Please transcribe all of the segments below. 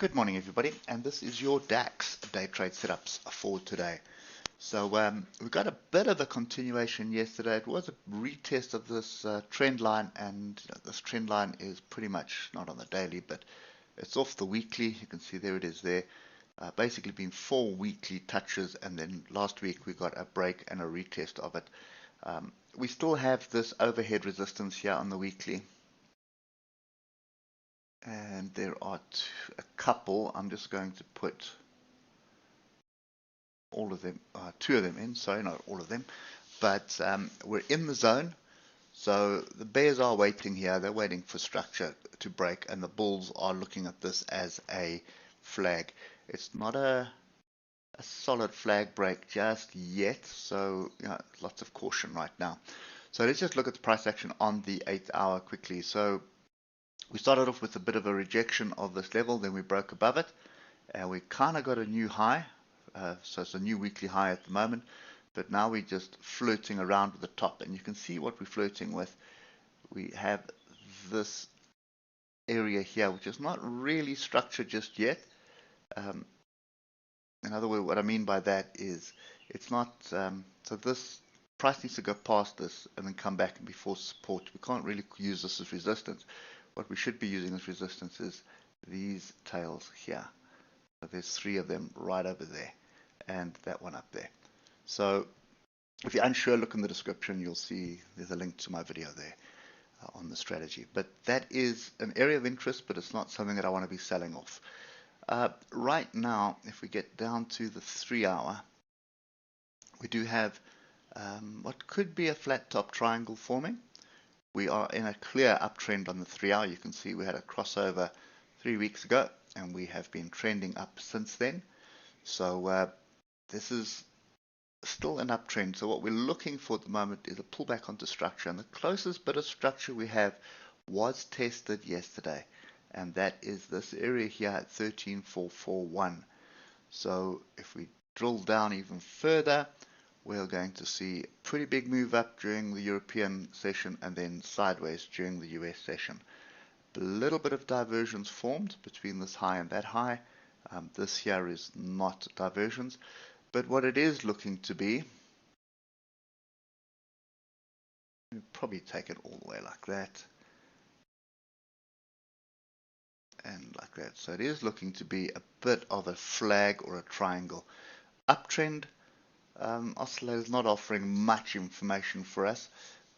Good morning, everybody, and this is your DAX day trade setups for today. So we got a bit of a continuation yesterday. It was a retest of this trend line, and this trend line is pretty much not on the daily, but it's off the weekly. You can see there it is there. Basically been 4 weekly touches, and then last week we got a break and a retest of it. We still have this overhead resistance here on the weekly. And there are a couple. I'm just going to put all of them, 2 of them in, sorry, not all of them, but we're in the zone. So the bears are waiting here. They're waiting for structure to break, and the bulls are looking at this as a flag. It's not a solid flag break just yet, so lots of caution right now. So let's just look at the price action on the 8th hour quickly. So we started off with a bit of a rejection of this level, then we broke above it, and we kind of got a new high. So it's a new weekly high at the moment, but now we're just flirting around with the top, and you can see what we're flirting with. We have this area here, which is not really structured just yet. In other words, what I mean by that is it's not, so this price needs to go past this and then come back and be forced support. We can't really use this as resistance. What we should be using as resistance is these tails here. So there's 3 of them right over there, and that one up there. So if you're unsure, look in the description. You'll see there's a link to my video there on the strategy. But that is an area of interest, but it's not something that I want to be selling off. Right now, if we get down to the 3 hour, we do have what could be a flat top triangle forming. We are in a clear uptrend on the 3 hour. You can see we had a crossover 3 weeks ago, and we have been trending up since then. So this is still an uptrend. So what we're looking for at the moment is a pullback onto structure, and the closest bit of structure we have was tested yesterday, and that is this area here at 13,441. So if we drill down even further, we're going to see a pretty big move up during the European session and then sideways during the US session. A little bit of divergence formed between this high and that high. This here is not divergence, but what it is looking to be, we'll probably take it all the way like that and like that. So it is looking to be a bit of a flag or a triangle uptrend. Oscillator is not offering much information for us,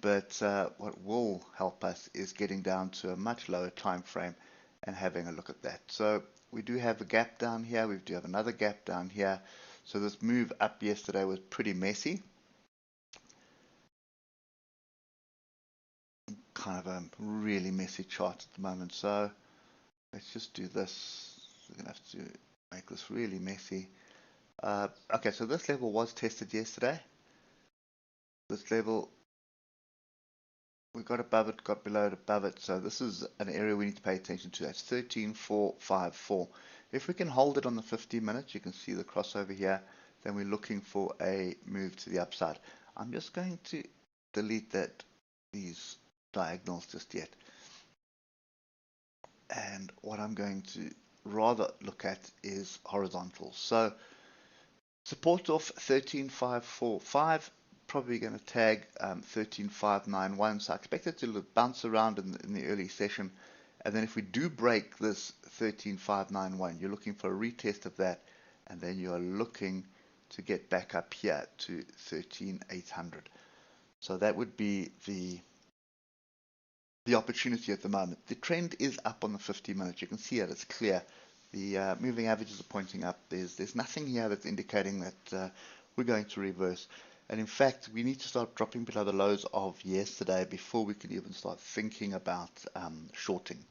but what will help us is getting down to a much lower time frame and having a look at that. So we do have a gap down here, we do have another gap down here. So this move up yesterday was pretty messy, kind of a really messy chart at the moment. So let's just do this. We're gonna have to make this really messy. Okay, so this level was tested yesterday. This level, we got above it, got below it, above it. So this is an area we need to pay attention to. That's 13,454. If we can hold it on the 50 minutes, you can see the crossover here, then we're looking for a move to the upside. I'm just going to delete these diagonals just yet. And what I'm going to rather look at is horizontal. So support off 13,545, probably going to tag 13,591. So I expect it to bounce around in the early session. And then if we do break this 13,591, you're looking for a retest of that. And then you are looking to get back up here to 13,800. So that would be the opportunity at the moment. The trend is up on the 50 minutes. You can see it, it's clear. The moving averages are pointing up. There's nothing here that's indicating that we're going to reverse. And in fact, we need to start dropping below the lows of yesterday before we can even start thinking about shorting.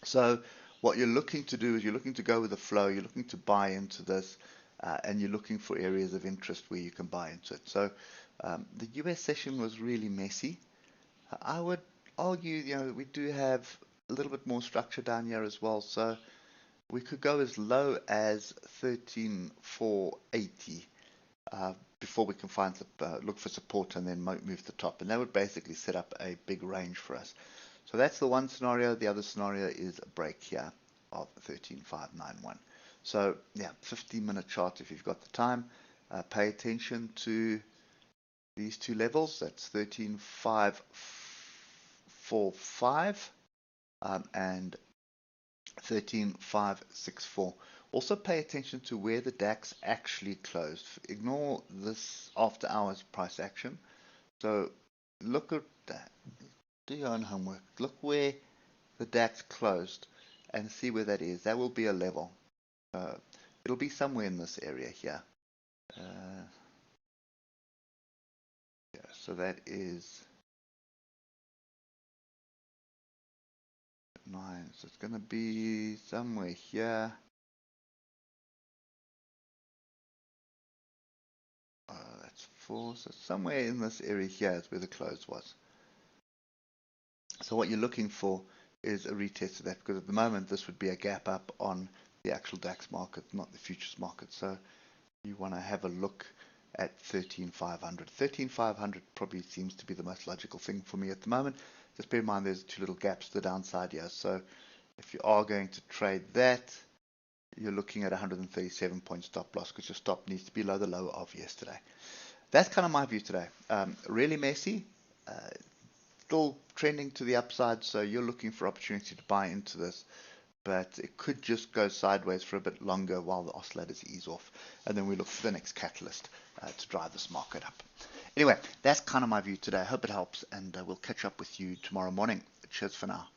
So what you're looking to do is you're looking to go with the flow. You're looking to buy into this, and you're looking for areas of interest where you can buy into it. So the US session was really messy. I would argue, we do have a little bit more structure down here as well. So we could go as low as 13,480 before we can find look for support and then move to the top, and that would basically set up a big range for us. So that's the one scenario. The other scenario is a break here. of 13,591. So yeah, 15-minute chart if you've got the time. Pay attention to these two levels. That's 13,545 and 13,564. Also pay attention to where the DAX actually closed. Ignore this after hours price action. So look at that. Do your own homework. Look where the DAX closed and see where that is. That will be a level. It'll be somewhere in this area here. Yeah, so that is 9. So it's going to be somewhere here. That's 4. So somewhere in this area here is where the close was. So what you're looking for is a retest of that, because at the moment this would be a gap up on the actual DAX market, not the futures market. So you want to have a look at 13,500. 13,500 probably seems to be the most logical thing for me at the moment. Just bear in mind there's two little gaps to the downside here. So if you are going to trade that, you're looking at 137 point stop loss, because your stop needs to be below the low of yesterday. That's kind of my view today. Really messy, still trending to the upside, so you're looking for opportunity to buy into this, but it could just go sideways for a bit longer while the oscillators ease off, and then we look for the next catalyst to drive this market up. Anyway, that's kind of my view today. I hope it helps, and we'll catch up with you tomorrow morning. Cheers for now.